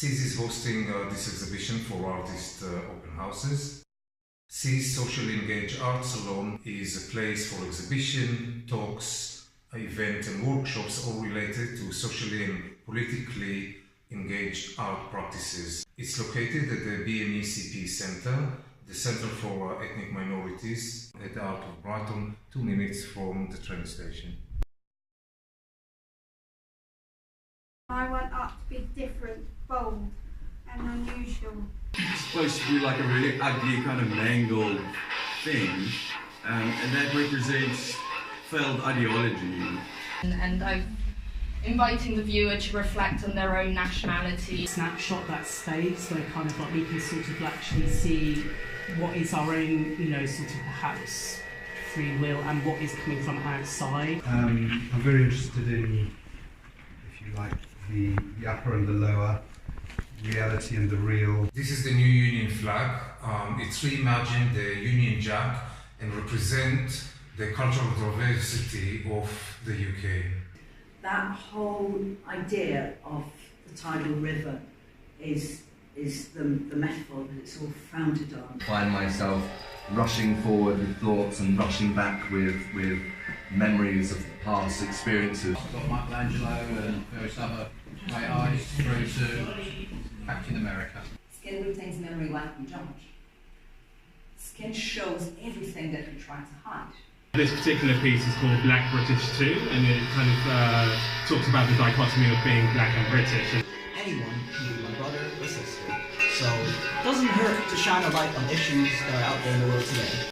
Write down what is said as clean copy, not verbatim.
SEAS is hosting this exhibition for artist open houses. SEAS Socially Engaged Art Salon is a place for exhibition, talks, events and workshops all related to socially and politically engaged art practices. It's located at the BMECP Center, the Center for Ethnic Minorities, at the heart of Brighton, 2 minutes from the train station. I want art to be different, bold and unusual. It's supposed to be like a really ugly kind of mangled thing, and that represents failed ideology. And I'm inviting the viewer to reflect on their own nationality. Snapshot that space where kind of like we can sort of actually see what is our own, sort of perhaps free will and what is coming from outside. I'm very interested in, if you like, the upper and the lower, reality and the real. This is the new Union flag. It's reimagined the Union Jack and represent the cultural diversity of the UK. That whole idea of the tidal river is the metaphor that it's all founded on. I find myself rushing forward with thoughts and rushing back with memories of past experiences. I've got Michelangelo and various other great artists through to Captain America. Skin retains memory like we don't. Skin shows everything that we try to hide. This particular piece is called Black British Too, and it kind of talks about the dichotomy of being black and British. Anyone can be my brother or sister, so it doesn't hurt to shine a light on issues that are out there in the world today.